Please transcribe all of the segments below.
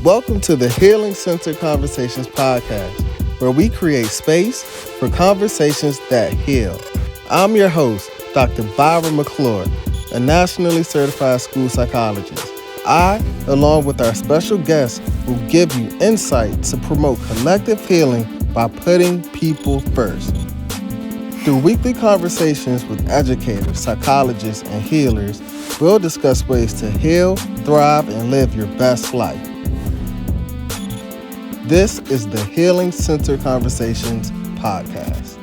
Welcome to the Healing Centered Conversations podcast, where we create space for conversations that heal. I'm your host, Dr. Byron McClure, a nationally certified school psychologist. I, along with our special guests, will give you insight to promote collective healing by putting people first. Through weekly conversations with educators, psychologists, and healers, we'll discuss ways to heal, thrive, and live your best life. This is the Healing Center Conversations podcast.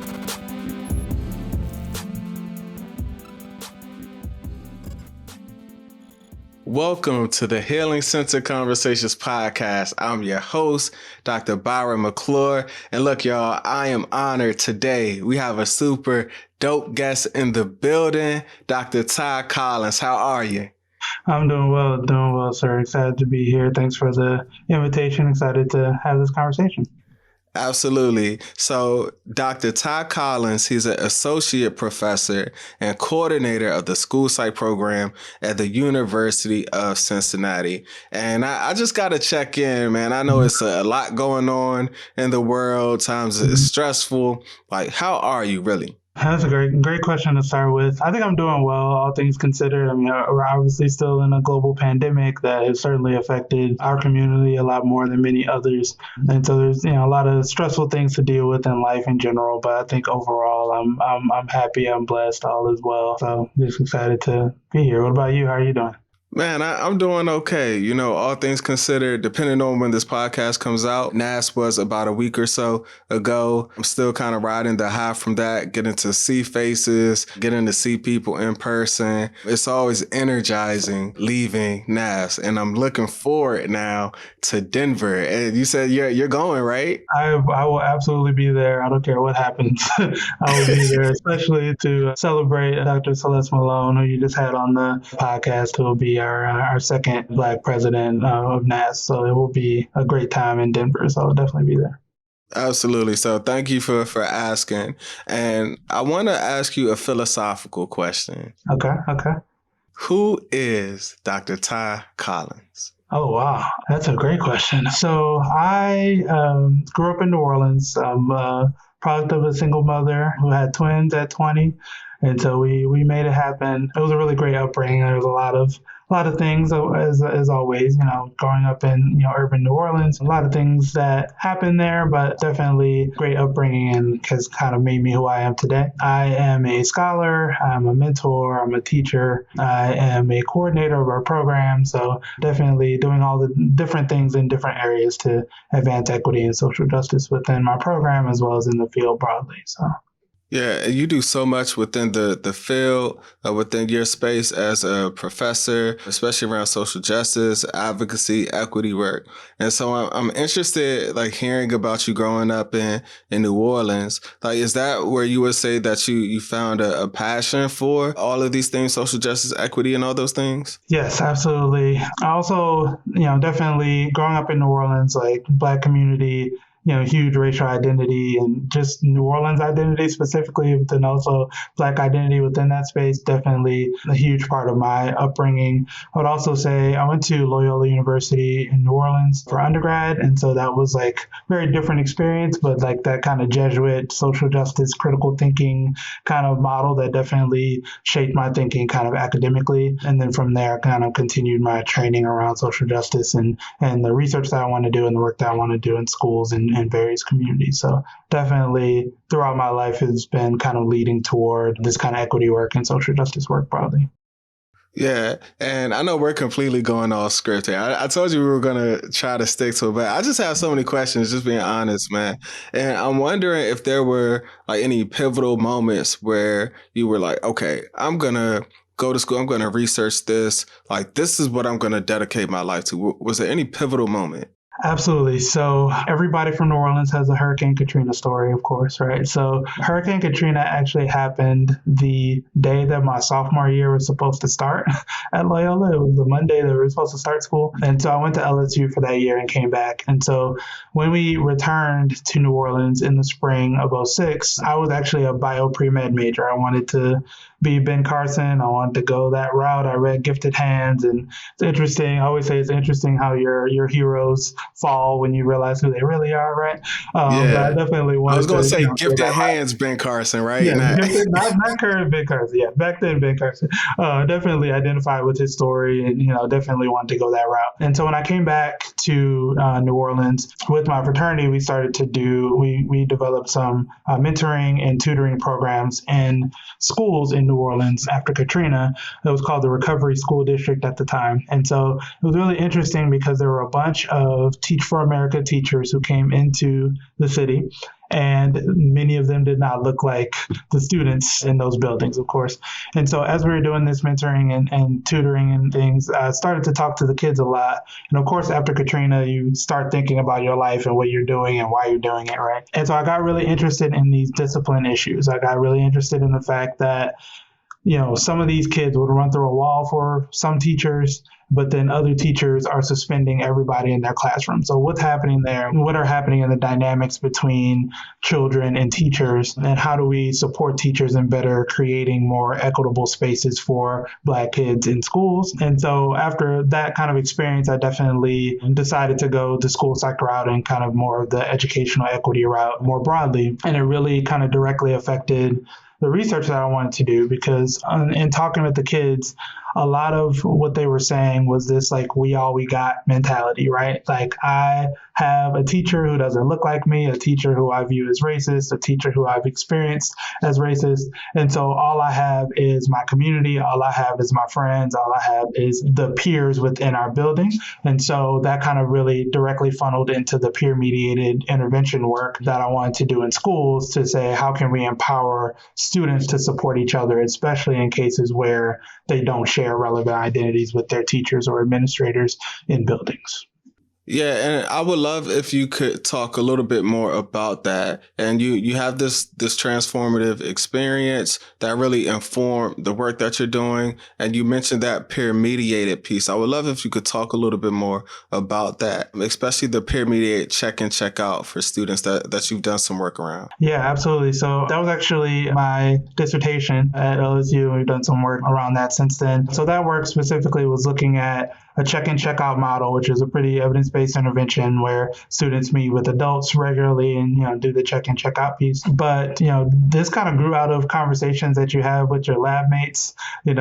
Welcome to the Healing Center Conversations podcast. I'm your host, Dr. Byron McClure. And look, y'all, I am honored today. We have a super dope guest in the building, Dr. Tai Collins. How are you? I'm doing well, sir. Excited to be here. Thanks for the invitation. Excited to have this conversation. Absolutely. So Dr. Tai Collins, he's an associate professor and coordinator of the school psych program at the University of Cincinnati. And I just got to check in, man. I know it's a lot going on in the world. Times it's stressful. Like, how are you really? That's a great question to start with. I think I'm doing well, all things considered. I mean, we're obviously still in a global pandemic that has certainly affected our community a lot more than many others. And so there's, a lot of stressful things to deal with in life in general. But I think overall, I'm happy, I'm blessed, all is well. So just excited to be here. What about you? How are you doing? Man, I'm doing okay. All things considered, depending on when this podcast comes out. NAS was about a week or so ago. I'm still kind of riding the high from that, getting to see faces, getting to see people in person. It's always energizing leaving NAS, and I'm looking forward now to Denver. And you said you're going, right? I will absolutely be there. I don't care what happens. I will be there, especially to celebrate Dr. Celeste Malone, who you just had on the podcast, who will be our second Black president of NAS. So it will be a great time in Denver. So I'll definitely be there. Absolutely. So thank you for asking. And I want to ask you a philosophical question. Okay. Who is Dr. Tai Collins? Oh, wow. That's a great question. So I grew up in New Orleans. I'm a product of a single mother who had twins at 20. And so we made it happen. It was a really great upbringing. There was a lot of things, as always, growing up in urban New Orleans, a lot of things that happened there, but definitely great upbringing and has kind of made me who I am today. I am a scholar, I'm a mentor, I'm a teacher, I am a coordinator of our program. So definitely doing all the different things in different areas to advance equity and social justice within my program as well as in the field broadly. So. Yeah, you do so much within the field, within your space as a professor, especially around social justice, advocacy, equity work. And so I'm interested, hearing about you growing up in New Orleans. Is that where you would say that you found a passion for all of these things, social justice, equity, and all those things? Yes, absolutely. I also, definitely growing up in New Orleans, Black community, huge racial identity and just New Orleans identity specifically, but then also Black identity within that space, definitely a huge part of my upbringing. I would also say I went to Loyola University in New Orleans for undergrad. And so that was very different experience, but that kind of Jesuit social justice, critical thinking kind of model that definitely shaped my thinking kind of academically. And then from there, kind of continued my training around social justice and the research that I want to do and the work that I want to do in schools and various communities. So definitely throughout my life has been kind of leading toward this kind of equity work and social justice work broadly. Yeah, and I know we're completely going off script here. I told you we were going to try to stick to it, but I just have so many questions, just being honest, man. And I'm wondering if there were any pivotal moments where you were like, okay, I'm going to go to school, I'm going to research this. This is what I'm going to dedicate my life to. Was there any pivotal moment? Absolutely. So everybody from New Orleans has a Hurricane Katrina story, of course, right? So Hurricane Katrina actually happened the day that my sophomore year was supposed to start at Loyola. It was the Monday that we were supposed to start school. And so I went to LSU for that year and came back. And so when we returned to New Orleans in the spring of 2006, I was actually a bio pre-med major. I wanted to be Ben Carson. I wanted to go that route. I read Gifted Hands, and it's interesting. I always say it's interesting how your heroes fall when you realize who they really are, right? But I Yeah. definitely I was wanted going to, to say go gifted that route. hands, Ben Carson, right? Yeah, gifted, not current Ben Carson. Yeah, back then Ben Carson. Definitely identified with his story, and definitely wanted to go that route. And so when I came back to New Orleans with my fraternity, we developed some mentoring and tutoring programs in schools in New Orleans after Katrina. It was called the Recovery School District at the time, and so it was really interesting because there were a bunch of Teach for America teachers who came into the city, and many of them did not look like the students in those buildings, of course. And so as we were doing this mentoring and tutoring and things, I started to talk to the kids a lot. And of course, after Katrina, you start thinking about your life and what you're doing and why you're doing it, right? And so I got really interested in these discipline issues. I got really interested in the fact that some of these kids would run through a wall for some teachers, but then other teachers are suspending everybody in their classroom. So what's happening there? What are happening in the dynamics between children and teachers? And how do we support teachers in better creating more equitable spaces for Black kids in schools? And so after that kind of experience, I definitely decided to go the school psych route and kind of more of the educational equity route more broadly. And it really kind of directly affected the research that I wanted to do, because in talking with the kids, a lot of what they were saying was this like we all we got mentality, right? Like I have a teacher who doesn't look like me, a teacher who I view as racist, a teacher who I've experienced as racist. And so all I have is my community, all I have is my friends, all I have is the peers within our building. And so that kind of really directly funneled into the peer mediated intervention work that I wanted to do in schools to say, how can we empower students to support each other, especially in cases where they don't share relevant identities with their teachers or administrators in buildings. Yeah, and I would love if you could talk a little bit more about that. And you have this transformative experience that really informed the work that you're doing. And you mentioned that peer mediated piece. I would love if you could talk a little bit more about that, especially the peer mediated check in, check out for students that you've done some work around. Yeah, absolutely. So that was actually my dissertation at LSU. We've done some work around that since then. So that work specifically was looking at a check-in, check-out model, which is a pretty evidence-based intervention where students meet with adults regularly and, do the check-in, check-out piece. But, this kind of grew out of conversations that you have with your lab mates, and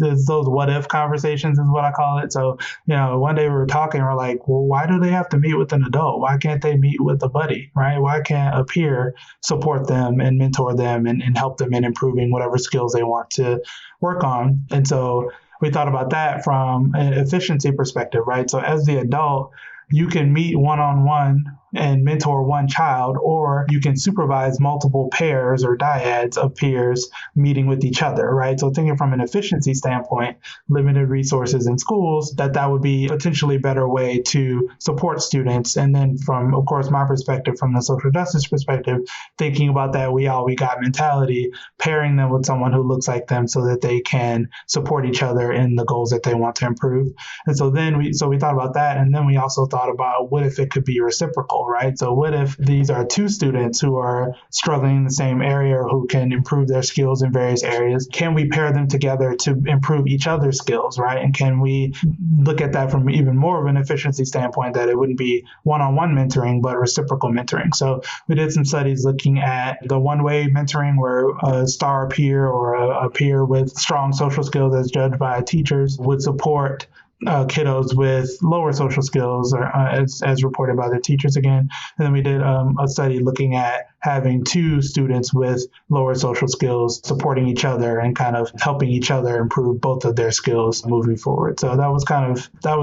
it's those what-if conversations is what I call it. So, one day we were talking, we're like, well, why do they have to meet with an adult? Why can't they meet with a buddy, right? Why can't a peer support them and mentor them and help them in improving whatever skills they want to work on? And so we thought about that from an efficiency perspective, right? So as the adult, you can meet one-on-one and mentor one child, or you can supervise multiple pairs or dyads of peers meeting with each other, right? So thinking from an efficiency standpoint, limited resources in schools, that would be a potentially better way to support students. And then from, of course, my perspective, from the social justice perspective, thinking about that we got mentality, pairing them with someone who looks like them so that they can support each other in the goals that they want to improve. And so then we thought about that. And then we also thought about what if it could be reciprocal, right? So what if these are two students who are struggling in the same area or who can improve their skills in various areas? Can we pair them together to improve each other's skills, right? And can we look at that from even more of an efficiency standpoint, that it wouldn't be one-on-one mentoring, but reciprocal mentoring? So we did some studies looking at the one-way mentoring where a star peer or a peer with strong social skills as judged by teachers would support kiddos with lower social skills, or as reported by their teachers again. And then we did a study looking at having two students with lower social skills supporting each other and kind of helping each other improve both of their skills moving forward. So that was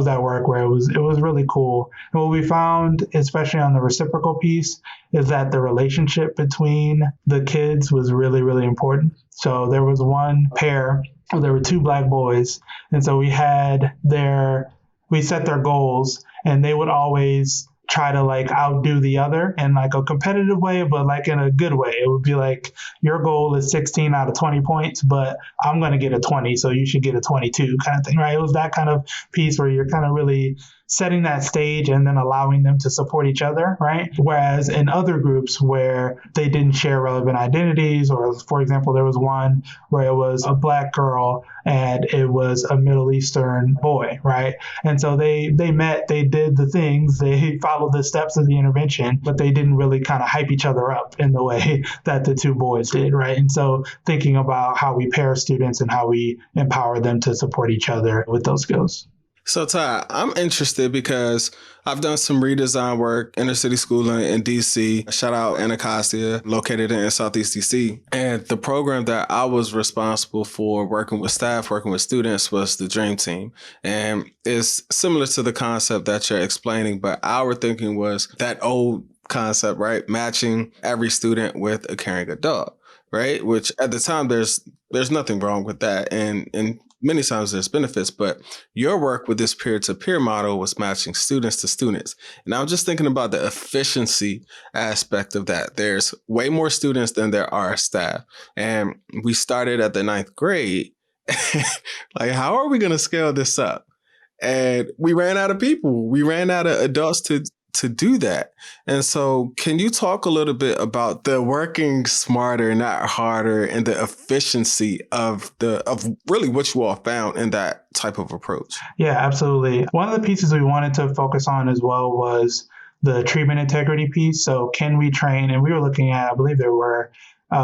that work where it was really cool. And what we found, especially on the reciprocal piece, is that the relationship between the kids was really, really important. So there was one pair. There were two Black boys, and so we set their goals, and they would always try to outdo the other in a competitive way, but in a good way. It would be like, your goal is 16 out of 20 points, but I'm going to get a 20, so you should get a 22 kind of thing, right? It was that kind of piece where you're kind of really setting that stage and then allowing them to support each other, right? Whereas in other groups where they didn't share relevant identities, or for example, there was one where it was a Black girl and it was a Middle Eastern boy, right? And so they met, they did the things, they followed the steps of the intervention, but they didn't really kind of hype each other up in the way that the two boys did, right? And so thinking about how we pair students and how we empower them to support each other with those skills. So, Tai, I'm interested because I've done some redesign work, inner city schooling in DC. Shout out Anacostia, located in Southeast DC. And the program that I was responsible for working with staff, working with students was the Dream Team. And it's similar to the concept that you're explaining, but our thinking was that old concept, right? Matching every student with a caring adult, right? Which at the time, there's nothing wrong with that. And many times there's benefits, but your work with this peer-to-peer model was matching students to students. And I'm just thinking about the efficiency aspect of that. There's way more students than there are staff. And we started at the 9th grade. Like, how are we going to scale this up? And we ran out of people. We ran out of adults to do that. And so can you talk a little bit about the working smarter, not harder, and the efficiency of really what you all found in that type of approach? Yeah, absolutely. One of the pieces we wanted to focus on as well was the treatment integrity piece. So can we train, and we were looking at, I believe there were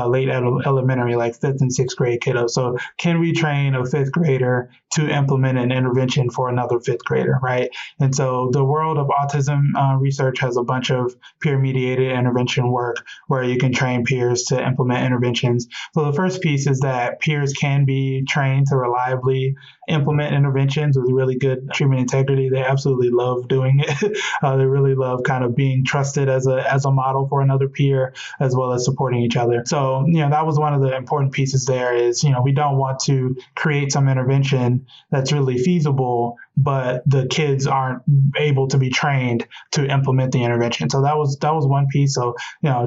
late elementary, like 5th and 6th grade kiddos. So can we train a 5th grader to implement an intervention for another 5th grader, right? And so the world of autism research has a bunch of peer-mediated intervention work where you can train peers to implement interventions. So the first piece is that peers can be trained to reliably implement interventions with really good treatment integrity. They absolutely love doing it. They really love kind of being trusted as a model for another peer, as well as supporting each other. So, that was one of the important pieces there is, we don't want to create some intervention that's really feasible, but the kids aren't able to be trained to implement the intervention. So that was one piece. So,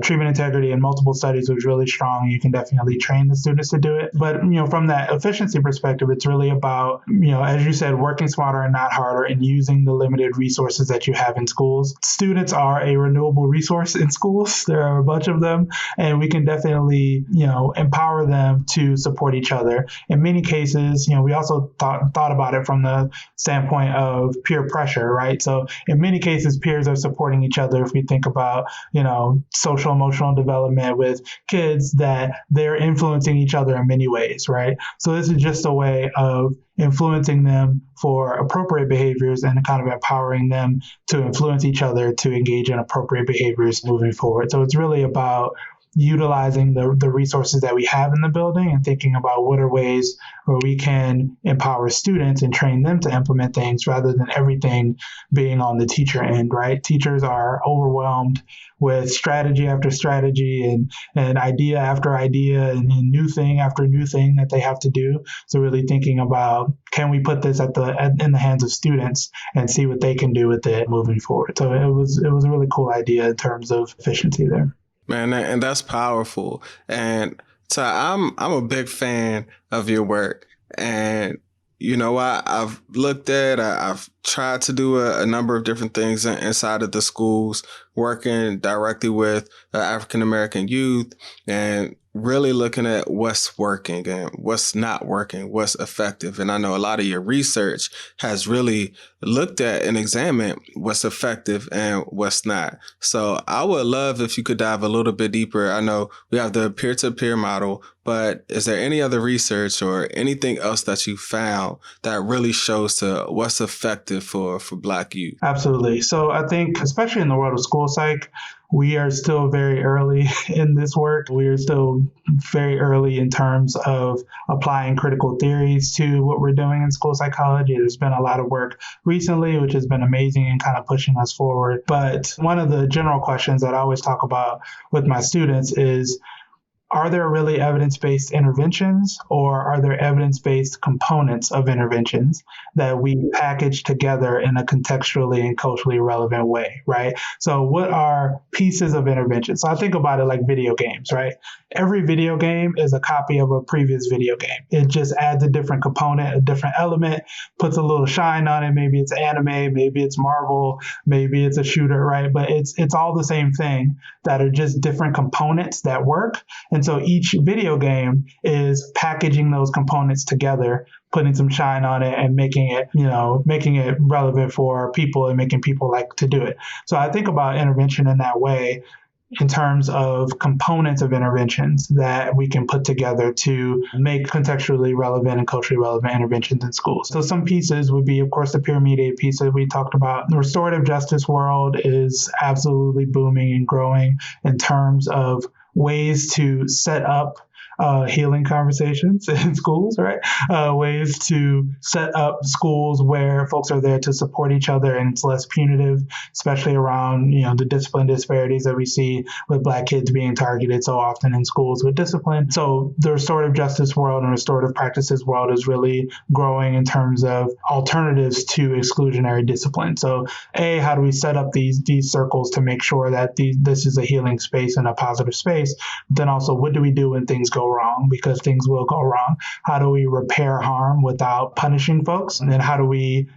treatment integrity in multiple studies was really strong. You can definitely train the students to do it. But, from that efficiency perspective, it's really about, as you said, working smarter and not harder and using the limited resources that you have in schools. Students are a renewable resource in schools. There are a bunch of them, and we can definitely, empower them to support each other. In many cases, we also thought about it from the standpoint of peer pressure, right? So in many cases, peers are supporting each other. If we think about, social emotional development with kids, that they're influencing each other in many ways, right? So this is just a way of influencing them for appropriate behaviors and kind of empowering them to influence each other to engage in appropriate behaviors moving forward. So it's really about utilizing the resources that we have in the building and thinking about what are ways where we can empower students and train them to implement things rather than everything being on the teacher end, right? Teachers are overwhelmed with strategy after strategy and idea after idea and new thing after new thing that they have to do. So really thinking about, can we put this in the hands of students and see what they can do with it moving forward? So it was a really cool idea in terms of efficiency there. Man, and that's powerful. And so I'm a big fan of your work. And, I've looked at, I've tried to do a number of different things inside of the schools, working directly with African-American youth and really looking at what's working and what's not working, what's effective. And I know a lot of your research has really looked at and examined what's effective and what's not. So I would love if you could dive a little bit deeper. I know we have the peer-to-peer model, but is there any other research or anything else that you found that really shows to what's effective for Black youth? Absolutely. So I think, especially in the world of school psych, we are still very early in this work. We are still very early in terms of applying critical theories to what we're doing in school psychology. There's been a lot of work recently, which has been amazing and kind of pushing us forward. But one of the general questions that I always talk about with my students is, are there really evidence-based interventions, or are there evidence-based components of interventions that we package together in a contextually and culturally relevant way, right? So what are pieces of intervention? So I think about it like video games, right? Every video game is a copy of a previous video game. It just adds a different component, a different element, puts a little shine on it. Maybe it's anime, maybe it's Marvel, maybe it's a shooter, right? But it's all the same thing that are just different components that work. And so each video game is packaging those components together, putting some shine on it and making it relevant for people and making people like to do it. So I think about intervention in that way, in terms of components of interventions that we can put together to make contextually relevant and culturally relevant interventions in schools. So some pieces would be, of course, the peer-mediated piece that we talked about. The restorative justice world is absolutely booming and growing in terms of ways to set up healing conversations in schools, right? Ways to set up schools where folks are there to support each other and it's less punitive, especially around, the discipline disparities that we see with Black kids being targeted so often in schools with discipline. So the restorative justice world and restorative practices world is really growing in terms of alternatives to exclusionary discipline. So how do we set up these circles to make sure that this is a healing space and a positive space? But then also, what do we do when things go wrong? Because things will go wrong. How do we repair harm without punishing folks? And then how do we,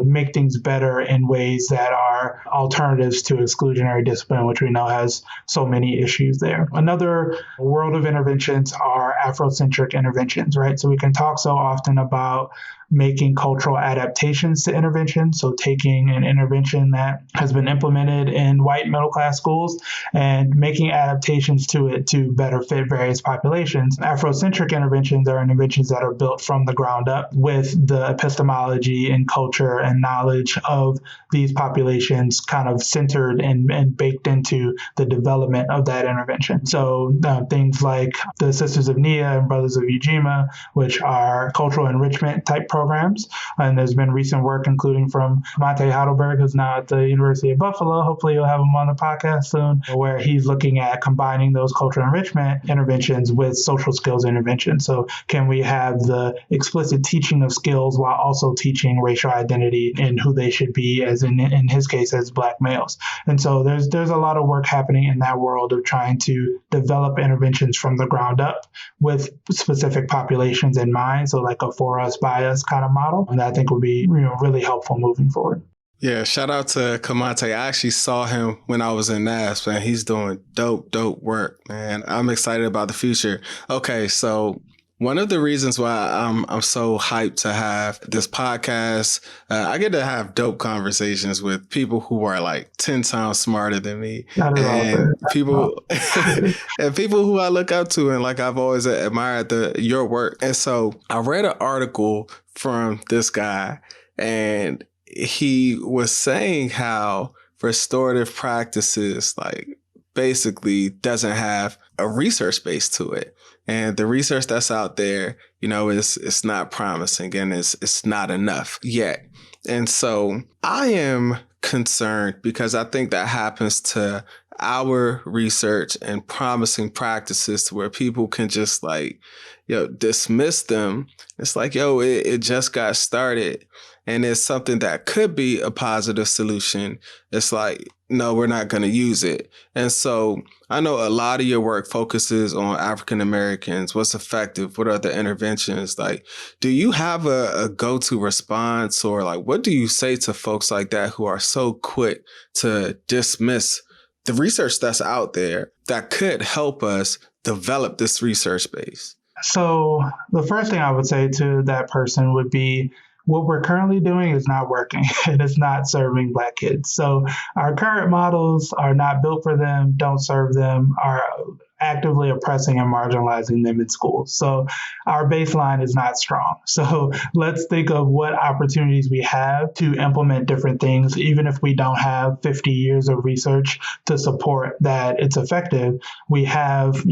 make things better in ways that are alternatives to exclusionary discipline, which we know has so many issues there. Another world of interventions are Afrocentric interventions, right? So we can talk so often about making cultural adaptations to intervention. So taking an intervention that has been implemented in white middle-class schools and making adaptations to it to better fit various populations. Afrocentric interventions are interventions that are built from the ground up with the epistemology and culture and knowledge of these populations kind of centered and baked into the development of that intervention. So things like the Sisters of Nia and Brothers of Ujima, which are cultural enrichment type programs. And there's been recent work, including from Monte Heidelberg, who's now at the University of Buffalo. Hopefully you'll have him on the podcast soon, where he's looking at combining those cultural enrichment interventions with social skills interventions. So can we have the explicit teaching of skills while also teaching racial identity and who they should be, as in his case, as Black males? And so there's a lot of work happening in that world of trying to develop interventions from the ground up with specific populations in mind. So like a for us, by us kind of model. And I think would be really helpful moving forward. Yeah, shout out to Kamante. I actually saw him when I was in NASP, and he's doing dope work, man. I'm excited about the future. Okay, so one of the reasons why I'm so hyped to have this podcast, I get to have dope conversations with people who are like 10 times smarter than me, and people and people who I look up to, and like I've always admired your work. And so I read an article from this guy, and he was saying how restorative practices like basically doesn't have a research base to it. And the research that's out there, it's not promising, and it's not enough yet. And so I am concerned because I think that happens to our research and promising practices to where people can just dismiss them. It's like, it just got started. And it's something that could be a positive solution. It's like, no, we're not going to use it. And so I know a lot of your work focuses on African Americans. What's effective? What are the interventions? Like, do you have a go-to response, or like, what do you say to folks like that who are so quick to dismiss the research that's out there that could help us develop this research base? So the first thing I would say to that person would be, what we're currently doing is not working. It is not serving Black kids. So our current models are not built for them, don't serve them, are actively oppressing and marginalizing them in schools. So our baseline is not strong. So let's think of what opportunities we have to implement different things, even if we don't have 50 years of research to support that it's effective. We have,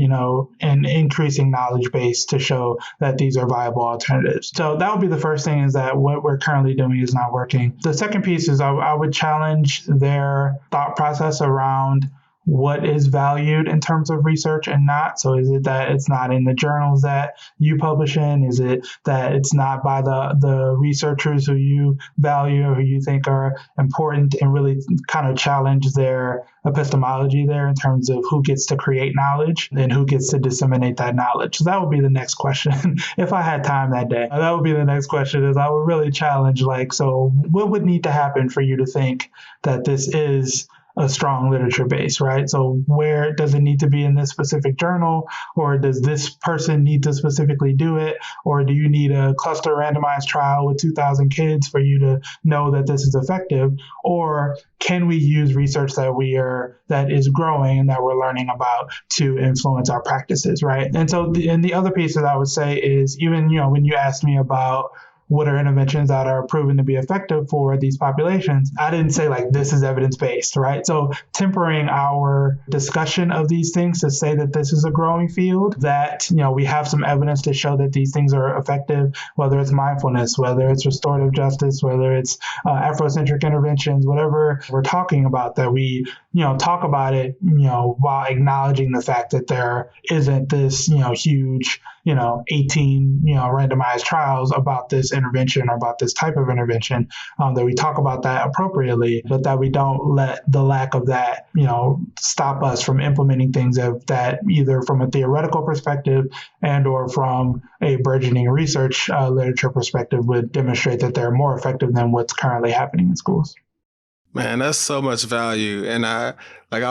an increasing knowledge base to show that these are viable alternatives. So that would be the first thing, is that what we're currently doing is not working. The second piece is I would challenge their thought process around what is valued in terms of research and not? So is it that it's not in the journals that you publish in? Is it that it's not by the researchers who you value or who you think are important, and really kind of challenge their epistemology there in terms of who gets to create knowledge and who gets to disseminate that knowledge? So that would be the next question. If I had time that day, that would be the next question. Is I would really challenge, like, so what would need to happen for you to think that this is a strong literature base, right? So where does it need to be in this specific journal, or does this person need to specifically do it? Or do you need a cluster randomized trial with 2,000 kids for you to know that this is effective? Or can we use research that is growing and that we're learning about to influence our practices, right? And so the other piece that I would say is, even, when you asked me about what are interventions that are proven to be effective for these populations, I didn't say like this is evidence-based, right? So tempering our discussion of these things to say that this is a growing field, that, we have some evidence to show that these things are effective, whether it's mindfulness, whether it's restorative justice, whether it's Afrocentric interventions, whatever we're talking about, that we, talk about it, while acknowledging the fact that there isn't this, huge, 18, randomized trials about this intervention or about this type of intervention, that we talk about that appropriately, but that we don't let the lack of that, stop us from implementing things that either from a theoretical perspective and or from a burgeoning research literature perspective would demonstrate that they're more effective than what's currently happening in schools. Man, that's so much value. And I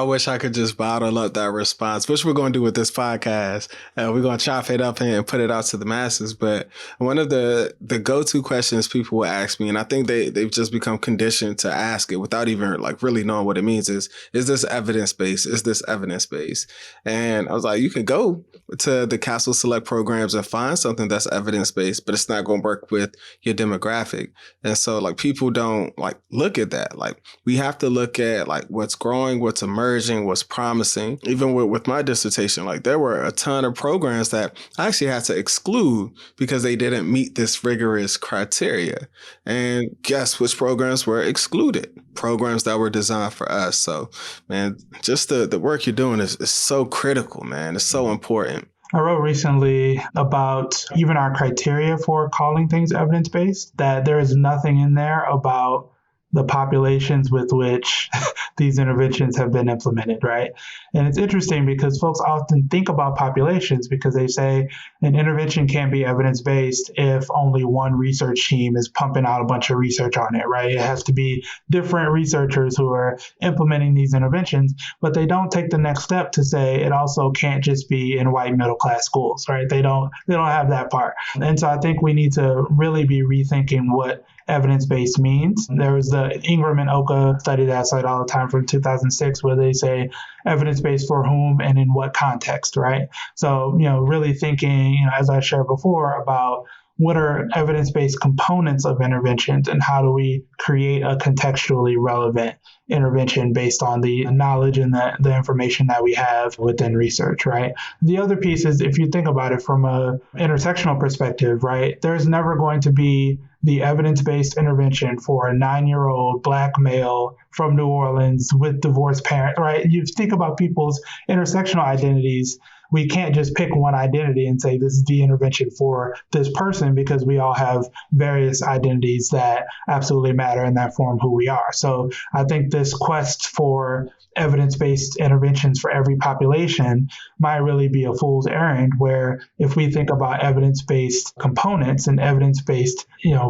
wish I could just bottle up that response, which we're going to do with this podcast. We're going to chop it up and put it out to the masses. But one of the go-to questions people will ask me, and I think they've just become conditioned to ask it without even really knowing what it means, is this evidence-based? Is this evidence-based? And I was like, you can go to the Castle Select programs and find something that's evidence-based, but it's not going to work with your demographic. And so people don't look at that. We have to look at what's growing, what's emerging, what's promising. Even with my dissertation, there were a ton of programs that I actually had to exclude because they didn't meet this rigorous criteria. And guess which programs were excluded? Programs that were designed for us. So, man, just the work you're doing is so critical, man. It's so important. I wrote recently about even our criteria for calling things evidence-based, that there is nothing in there about the populations with which these interventions have been implemented, right? And it's interesting because folks often think about populations because they say an intervention can't be evidence-based if only one research team is pumping out a bunch of research on it, right? It has to be different researchers who are implementing these interventions, but they don't take the next step to say it also can't just be in white middle-class schools, right? They don't have that part. And so I think we need to really be rethinking what evidence-based means. There was the Ingram and Oka study that I cite all the time from 2006, where they say evidence-based for whom and in what context, right? So, really thinking, as I shared before, about what are evidence-based components of interventions and how do we create a contextually relevant intervention based on the knowledge and the information that we have within research, right? The other piece is, if you think about it from a intersectional perspective, right, there's never going to be the evidence-based intervention for a 9-year-old Black male from New Orleans with divorced parents, right? You think about people's intersectional identities. We can't just pick one identity and say this is the intervention for this person, because we all have various identities that absolutely matter and that form who we are. So I think this quest for evidence-based interventions for every population might really be a fool's errand, where if we think about evidence-based components and evidence-based,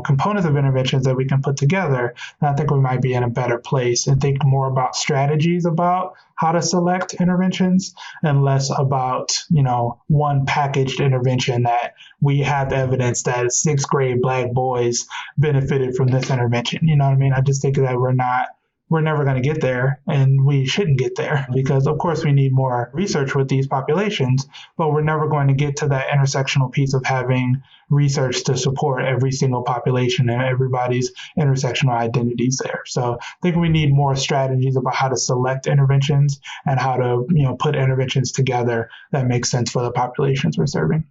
components of interventions that we can put together, I think we might be in a better place and think more about strategies about how to select interventions and less about, one packaged intervention that we have evidence that 6th grade Black boys benefited from this intervention. You know what I mean? I just think that we're never going to get there, and we shouldn't get there, because of course we need more research with these populations, but we're never going to get to that intersectional piece of having research to support every single population and everybody's intersectional identities there. So I think we need more strategies about how to select interventions and how to, put interventions together that make sense for the populations we're serving.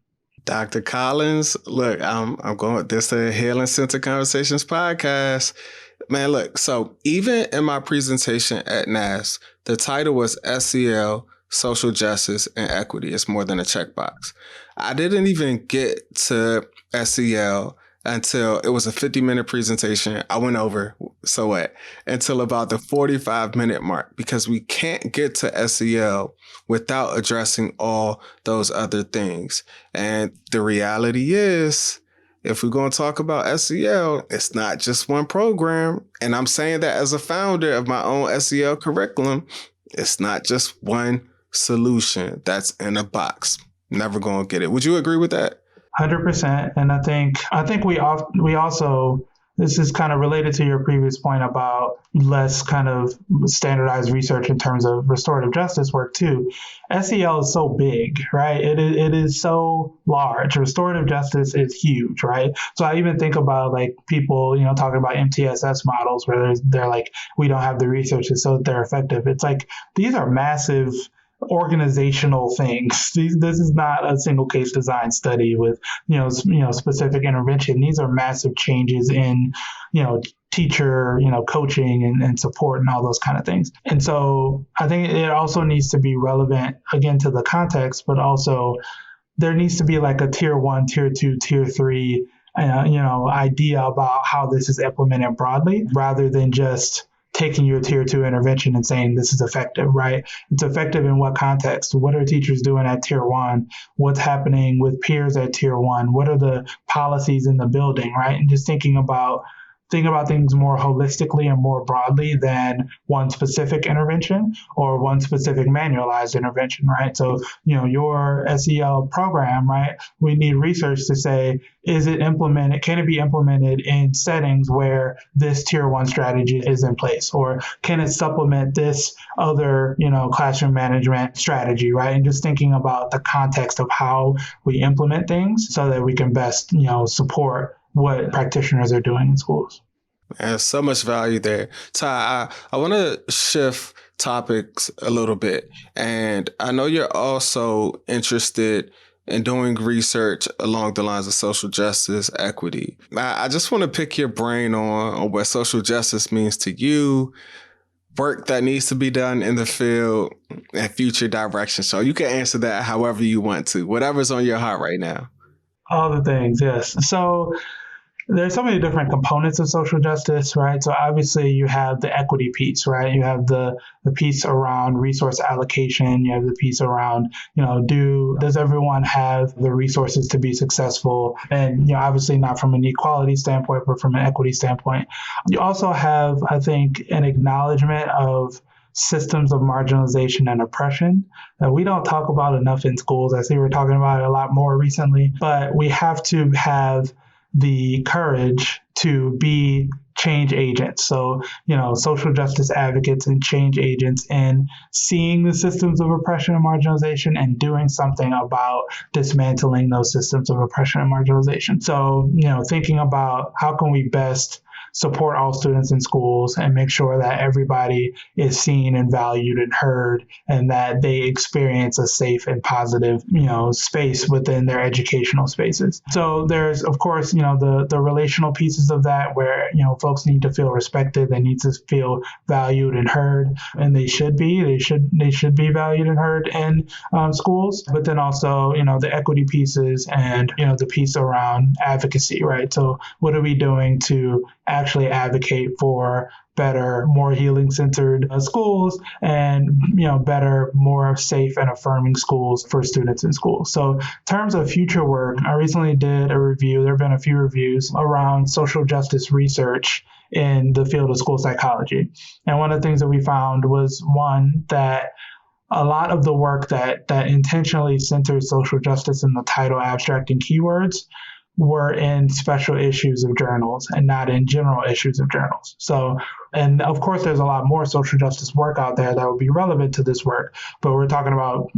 Dr. Collins, look, I'm going with this Healing Center Conversations podcast. Man, look, so even in my presentation at NAS, the title was SEL, Social Justice, and Equity. It's more than a checkbox. I didn't even get to SEL until it was a 50-minute presentation. I went over, so what, until about the 45-minute mark, because we can't get to SEL without addressing all those other things. And the reality is, if we're going to talk about SEL, it's not just one program. And I'm saying that as a founder of my own SEL curriculum, it's not just one solution that's in a box. Never going to get it. Would you agree with that? 100%. And I think we also, this is kind of related to your previous point about less kind of standardized research in terms of restorative justice work too. SEL is so big, right? It is so large. Restorative justice is huge, right? So I even think about like people, talking about MTSS models where they're like, we don't have the research so that they're effective. It's like, these are massive organizational things. This is not a single case design study with specific intervention. These are massive changes in teacher coaching and support and all those kind of things. And so I think it also needs to be relevant again to the context, but also there needs to be like a tier 1, tier 2, tier 3 idea about how this is implemented broadly rather than just taking your tier 2 intervention and saying this is effective, right? It's effective in what context? What are teachers doing at tier 1? What's happening with peers at tier 1? What are the policies in the building, right? And just thinking about things more holistically and more broadly than one specific intervention or one specific manualized intervention, right? So, your SEL program, right? We need research to say, can it be implemented in settings where this tier 1 strategy is in place? Or can it supplement this other, classroom management strategy, right? And just thinking about the context of how we implement things so that we can best, support what practitioners are doing in schools. There's so much value there. Tai, I want to shift topics a little bit. And I know you're also interested in doing research along the lines of social justice, equity. I just want to pick your brain on what social justice means to you, work that needs to be done in the field, and future direction. So you can answer that however you want to, whatever's on your heart right now. All the things, yes. So there's so many different components of social justice, right? So obviously you have the equity piece, right? You have the piece around resource allocation. You have the piece around, does everyone have the resources to be successful? And, obviously not from an equality standpoint, but from an equity standpoint. You also have, I think, an acknowledgement of systems of marginalization and oppression that we don't talk about enough in schools. I see we're talking about it a lot more recently, but we have to have the courage to be change agents. So, social justice advocates and change agents in seeing the systems of oppression and marginalization and doing something about dismantling those systems of oppression and marginalization. So, thinking about how can we best support all students in schools and make sure that everybody is seen and valued and heard and that they experience a safe and positive, space within their educational spaces. So there's, of course, the relational pieces of that where, folks need to feel respected. They need to feel valued and heard, and they should be valued and heard in schools. But then also, the equity pieces and, the piece around advocacy, right? So what are we doing to actually advocate for better, more healing-centered schools and, better, more safe and affirming schools for students in schools. So in terms of future work, I recently did a review. There have been a few reviews around social justice research in the field of school psychology. And one of the things that we found was, one, that a lot of the work that intentionally centers social justice in the title, abstract, and keywords were in special issues of journals and not in general issues of journals. So, and of course, there's a lot more social justice work out there that would be relevant to this work, but we're talking about,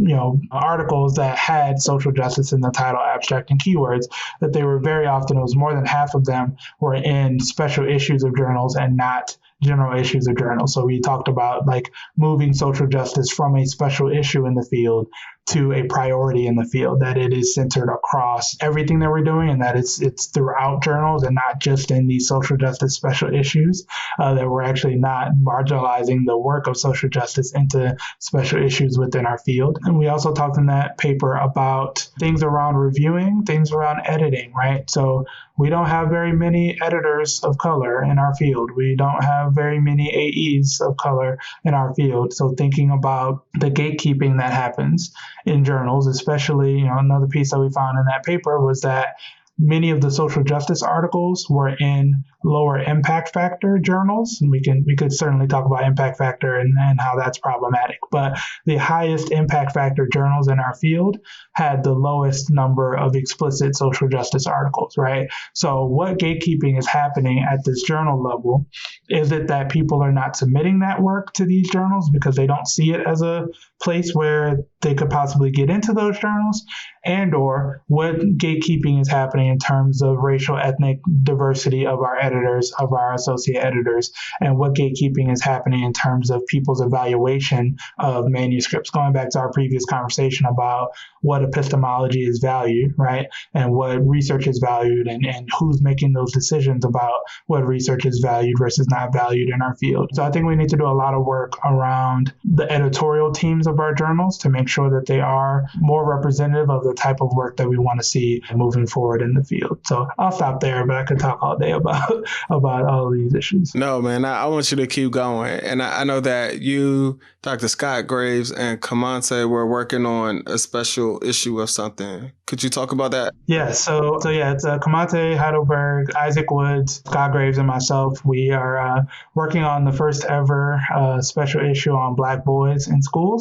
articles that had social justice in the title, abstract, and keywords, that they were very often, it was more than half of them were in special issues of journals and not general issues of journals. So we talked about like moving social justice from a special issue in the field to a priority in the field, that it is centered across everything that we're doing, and that it's throughout journals and not just in these social justice special issues, that we're actually not marginalizing the work of social justice into special issues within our field. And we also talked in that paper about things around reviewing, things around editing, right? So we don't have very many editors of color in our field. We don't have very many AEs of color in our field. So thinking about the gatekeeping that happens in journals, especially, another piece that we found in that paper was that many of the social justice articles were in lower impact factor journals. And we could certainly talk about impact factor and how that's problematic. But the highest impact factor journals in our field had the lowest number of explicit social justice articles, right? So what gatekeeping is happening at this journal level? Is it that people are not submitting that work to these journals because they don't see it as a place where they could possibly get into those journals? And or what gatekeeping is happening in terms of racial, ethnic diversity of our editors, of our associate editors, and what gatekeeping is happening in terms of people's evaluation of manuscripts? Going back to our previous conversation about what epistemology is valued, right? And what research is valued, and who's making those decisions about what research is valued versus not valued in our field. So I think we need to do a lot of work around the editorial teams of our journals to make sure that they are more representative of the type of work that we want to see moving forward in the field. So I'll stop there, but I could talk all day about all of these issues. No, man, I want you to keep going. And I know that you, Dr. Scott Graves, and Kamante were working on a special issue of something. Could you talk about that? Yeah, so it's Kamante, Heidelberg, Isaac Woods, Scott Graves, and myself. We are working on the first ever special issue on Black boys in school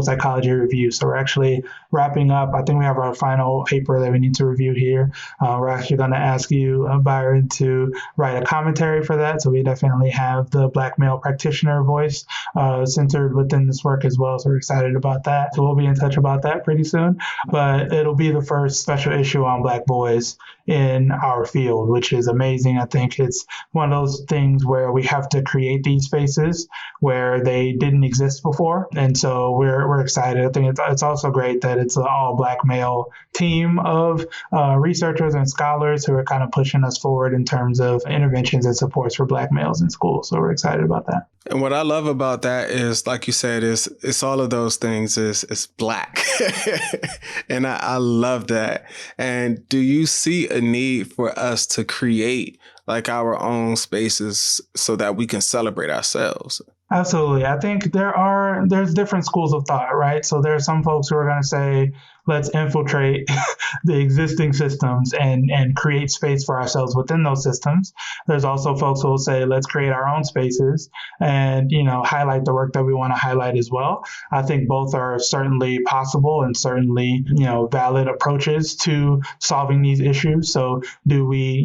psychology review. So we're actually wrapping up. I think we have our final paper that we need to review here. We're actually going to ask you, Byron, to write a commentary for that. So we definitely have the Black male practitioner voice centered within this work as well. So we're excited about that. So we'll be in touch about that pretty soon. But it'll be the first special issue on Black boys in our field, which is amazing. I think it's one of those things where we have to create these spaces where they didn't exist before. And so we're excited. I think it's also great that it's an all Black male team of researchers and scholars who are kind of pushing us forward in terms of interventions and supports for Black males in school. So we're excited about that. And what I love about that is, like you said, it's all of those things is Black. And I love that. And do you see a need for us to create like our own spaces so that we can celebrate ourselves? Absolutely. I think there's different schools of thought, right? So there are some folks who are going to say, let's infiltrate the existing systems and create space for ourselves within those systems. There's also folks who will say, let's create our own spaces and, highlight the work that we want to highlight as well. I think both are certainly possible and certainly, valid approaches to solving these issues. So do we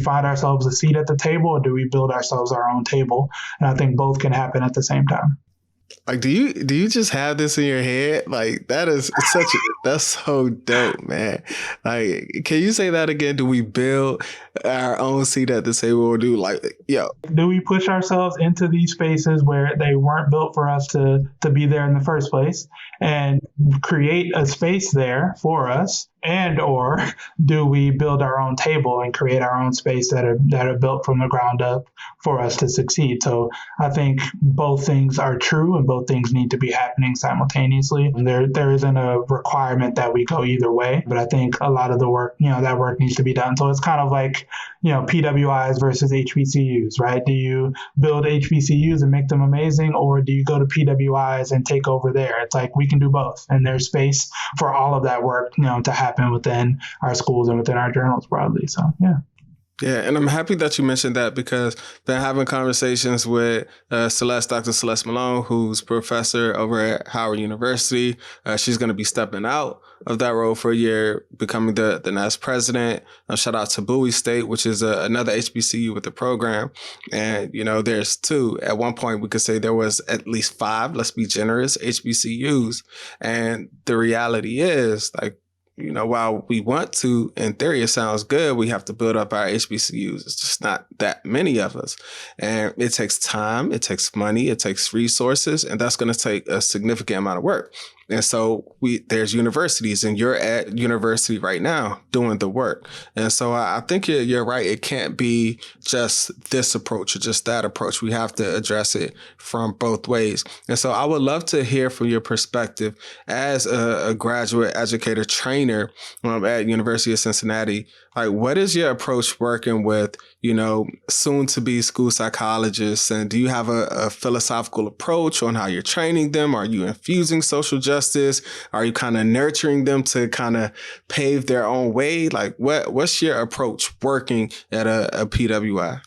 find ourselves a seat at the table, or do we build ourselves our own table? And I think both can happen at the same time. Like, do you just have this in your head? Like, that's so dope, man. Like, can you say that again? Do we build our own seat at the table, or do we push ourselves into these spaces where they weren't built for us to be there in the first place, and create a space there for us? And or do we build our own table and create our own space that are built from the ground up for us to succeed? So I think both things are true and both things need to be happening simultaneously. There isn't a requirement that we go either way, but I think a lot of the work, that work needs to be done. So it's kind of like, PWIs versus HBCUs, right? Do you build HBCUs and make them amazing, or do you go to PWIs and take over there? It's like we can do both, and there's space for all of that work, to happen within our schools and within our journals broadly. So, yeah. Yeah, and I'm happy that you mentioned that, because I've been having conversations with Dr. Celeste Malone, who's professor over at Howard University. She's going to be stepping out of that role for a year, becoming the next president. Shout out to Bowie State, which is another HBCU with the program. And, there's two. At one point, we could say there was at least 5, let's be generous, HBCUs. And the reality is, like, while we want to, in theory, it sounds good. We have to build up our HBCUs. It's just not that many of us. And it takes time, it takes money, it takes resources, and that's going to take a significant amount of work. And so there's universities, and you're at university right now doing the work. And so I think you're right. It can't be just this approach or just that approach. We have to address it from both ways. And so I would love to hear from your perspective as a graduate educator trainer at University of Cincinnati. Like, what is your approach working with, soon to be school psychologists? And do you have a philosophical approach on how you're training them? Are you infusing social justice? Are you kind of nurturing them to kind of pave their own way? Like, what's your approach working at a PWI?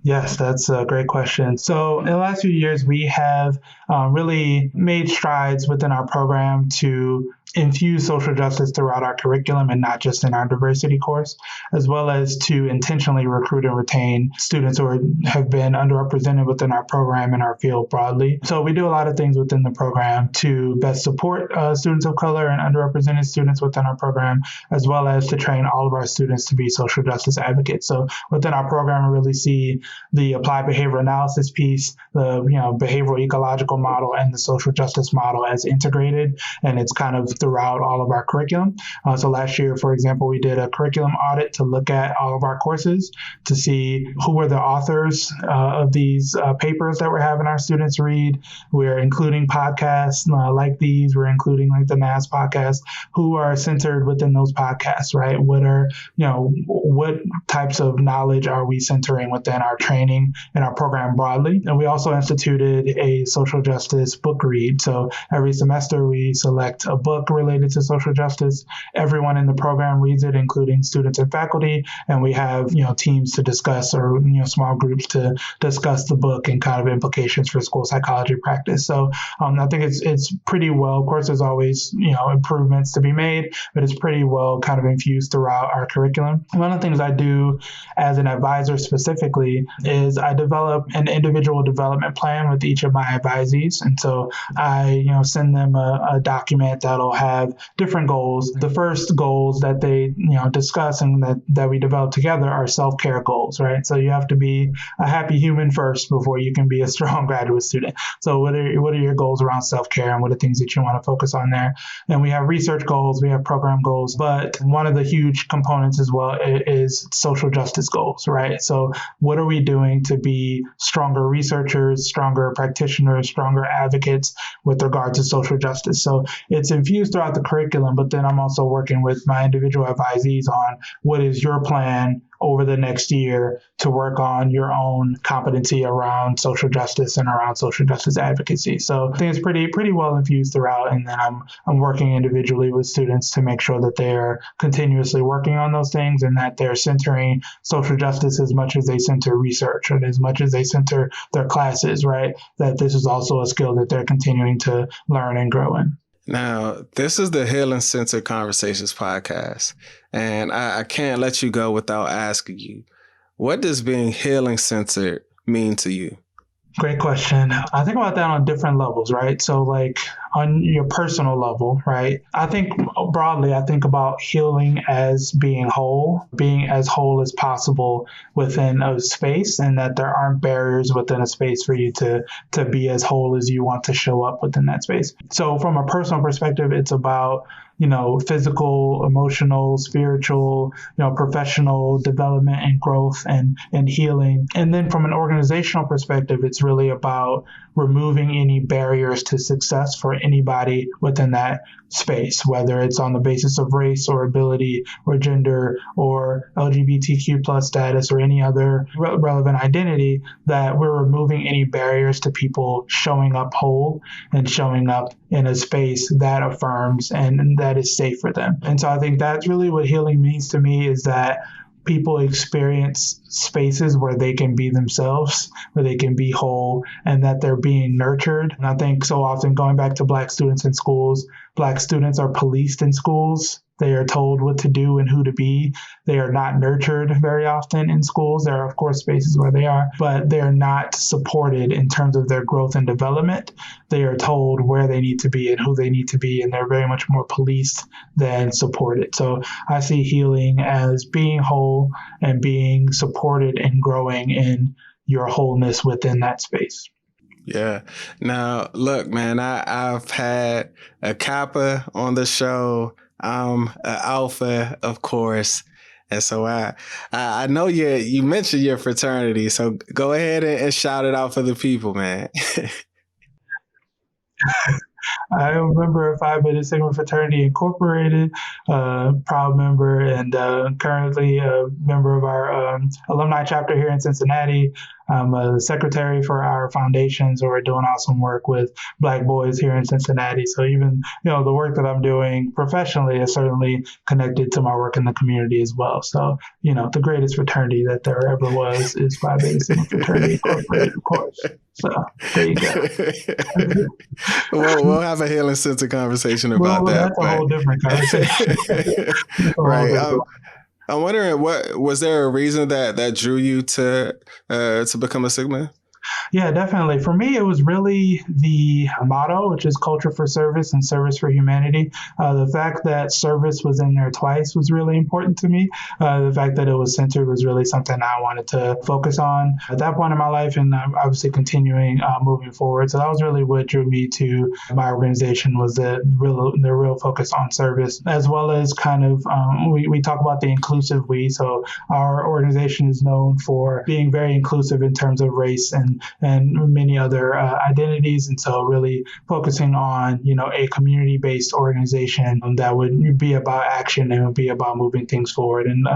Yes, that's a great question. So in the last few years, we have really made strides within our program to infuse social justice throughout our curriculum and not just in our diversity course, as well as to intentionally recruit and retain students who have been underrepresented within our program and our field broadly. So we do a lot of things within the program to best support students of color and underrepresented students within our program, as well as to train all of our students to be social justice advocates. So within our program, we really see the applied behavioral analysis piece, the behavioral ecological model, and the social justice model as integrated, and it's kind of throughout all of our curriculum. So last year, for example, we did a curriculum audit to look at all of our courses to see who were the authors of these papers that we're having our students read. We're including podcasts like these. We're including like the NAS podcast, who are centered within those podcasts, right? What types of knowledge are we centering within our training and our program broadly? And we also instituted a social justice book read. So every semester we select a book related to social justice. Everyone in the program reads it, including students and faculty, and we have teams to discuss, or small groups to discuss the book and kind of implications for school psychology practice. So I think it's pretty well. Of course, there's always improvements to be made, but it's pretty well kind of infused throughout our curriculum. One of the things I do as an advisor specifically is I develop an individual development plan with each of my advisees, and so I send them a document that'll have different goals. The first goals that they discuss and that we develop together are self-care goals, right? So you have to be a happy human first before you can be a strong graduate student. So what are your goals around self-care, and what are things that you want to focus on there? And we have research goals, we have program goals, but one of the huge components as well is social justice goals, right? So what are we doing to be stronger researchers, stronger practitioners, stronger advocates with regard to social justice? So it's infused throughout the curriculum, but then I'm also working with my individual advisees on what is your plan over the next year to work on your own competency around social justice and around social justice advocacy. So I think it's pretty well infused throughout, and then I'm working individually with students to make sure that they're continuously working on those things and that they're centering social justice as much as they center research and as much as they center their classes, right? That this is also a skill that they're continuing to learn and grow in. Now, this is the Healing Centered Conversations podcast, and I can't let you go without asking you, what does being healing centered mean to you? Great question. I think about that on different levels, right? So like on your personal level, right? I think broadly, I think about healing as being as whole as possible within a space, and that there aren't barriers within a space for you to be as whole as you want to show up within that space. So from a personal perspective, it's about physical, emotional, spiritual, professional development and growth and healing. And then from an organizational perspective, it's really about removing any barriers to success for anybody within that space, whether it's on the basis of race or ability or gender or LGBTQ plus status or any other relevant identity, that we're removing any barriers to people showing up whole and showing up in a space that affirms and that is safe for them. And so I think that's really what healing means to me, is that people experience spaces where they can be themselves, where they can be whole, and that they're being nurtured. And I think so often, going back to Black students in schools, Black students are policed in schools They are told what to do and who to be. They are not nurtured very often in schools. There are, of course, spaces where they are, but they are not supported in terms of their growth and development. They are told where they need to be and who they need to be, and they're very much more policed than supported. So I see healing as being whole and being supported and growing in your wholeness within that space. Yeah. Now, look, man, I've had a Kappa on the show. I'm an Alpha, of course. And so I know you mentioned your fraternity. So go ahead and shout it out for the people, man. I am a member of Phi Beta Sigma Fraternity Incorporated, proud member, and currently a member of our alumni chapter here in Cincinnati. I'm a secretary for our foundation, so we're doing awesome work with Black boys here in Cincinnati. So even, the work that I'm doing professionally is certainly connected to my work in the community as well. So, the greatest fraternity that there ever was is Phi Beta Sigma Fraternity Incorporated, of course. So there you go. We'll have a Healing Center conversation about that. That's a whole different conversation. Right. I'm wondering, was there a reason that drew you to become a Sigma? Yeah, definitely. For me, it was really the motto, which is culture for service and service for humanity. The fact that service was in there twice was really important to me. The fact that it was centered was really something I wanted to focus on at that point in my life, and obviously continuing moving forward. So that was really what drew me to my organization, was the real focus on service, as well as kind of we talk about the inclusive we. So our organization is known for being very inclusive in terms of race and many other identities. And so really focusing on, a community-based organization that would be about action and would be about moving things forward. And,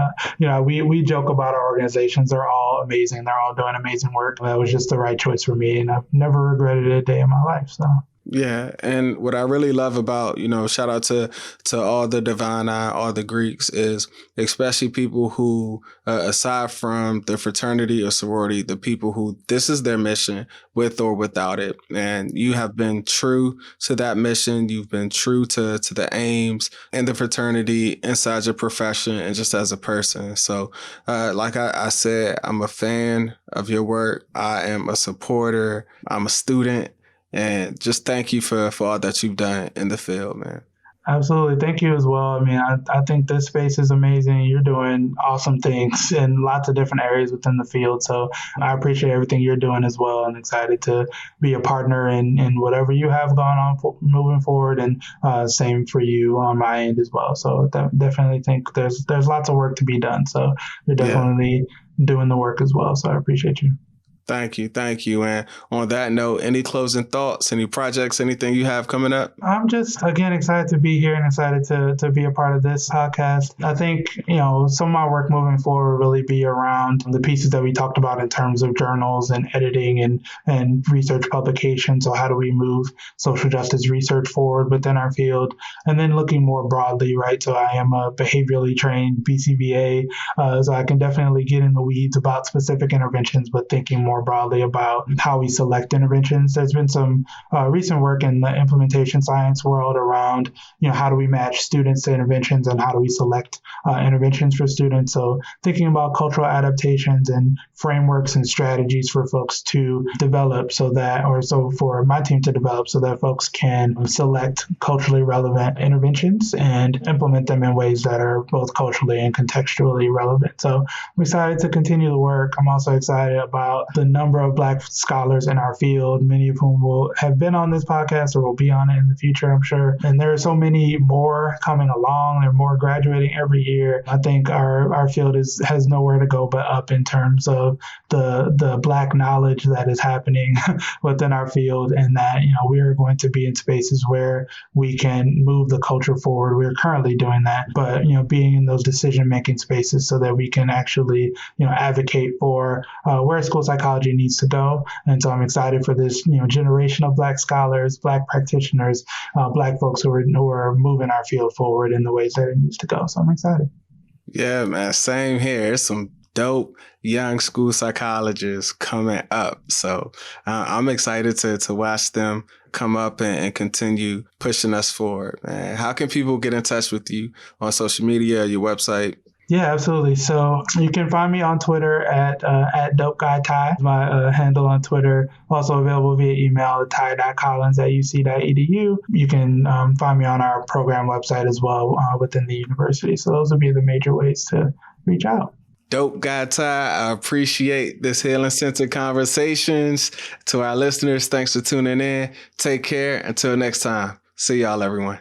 we joke about our organizations. They're all amazing. They're all doing amazing work. That was just the right choice for me. And I've never regretted a day in my life. So. Yeah. And what I really love about, shout out to all the Divine Eye, all the Greeks, is especially people who, aside from the fraternity or sorority, the people who this is their mission with or without it. And you have been true to that mission. You've been true to the aims and the fraternity inside your profession and just as a person. So like I said, I'm a fan of your work. I am a supporter. I'm a student. And just thank you for all that you've done in the field, man. Absolutely. Thank you as well. I mean, I think this space is amazing. You're doing awesome things in lots of different areas within the field. So I appreciate everything you're doing as well, and excited to be a partner in whatever you have going on moving forward, and same for you on my end as well. So definitely think there's lots of work to be done. So you're definitely doing the work as well. So I appreciate you. Thank you. And on that note, any closing thoughts, any projects, anything you have coming up? I'm just, again, excited to be here and excited to be a part of this podcast. I think, some of my work moving forward will really be around the pieces that we talked about in terms of journals and editing and research publications. So how do we move social justice research forward within our field? And then looking more broadly, right? So I am a behaviorally trained BCBA, so I can definitely get in the weeds about specific interventions, but thinking more broadly about how we select interventions. There's been some recent work in the implementation science world around, how do we match students to interventions and how do we select interventions for students. So thinking about cultural adaptations and frameworks and strategies for folks to develop so for my team to develop so that folks can select culturally relevant interventions and implement them in ways that are both culturally and contextually relevant. So I'm excited to continue the work. I'm also excited about the number of Black scholars in our field, many of whom will have been on this podcast or will be on it in the future, I'm sure. And there are so many more coming along. There are more graduating every year. I think our field has nowhere to go but up in terms of the Black knowledge that is happening within our field, and that, we are going to be in spaces where we can move the culture forward. We're currently doing that, but, being in those decision-making spaces so that we can actually, advocate for where school psychology needs to go. And so I'm excited for this, generation of Black scholars, Black practitioners, Black folks who are moving our field forward in the ways that it needs to go. So I'm excited. Yeah, man. Same here. There's some dope young school psychologists coming up. So I'm excited to watch them come up and continue pushing us forward, man. How can people get in touch with you on social media, your website? Yeah, absolutely. So you can find me on Twitter at Guy Tai, my handle on Twitter. Also available via email at tai.collins@uc.edu. You can find me on our program website as well within the university. So those would be the major ways to reach out. Dope, Guy Tai. I appreciate this Healing Centered Conversations. To our listeners, thanks for tuning in. Take care. Until next time. See y'all, everyone.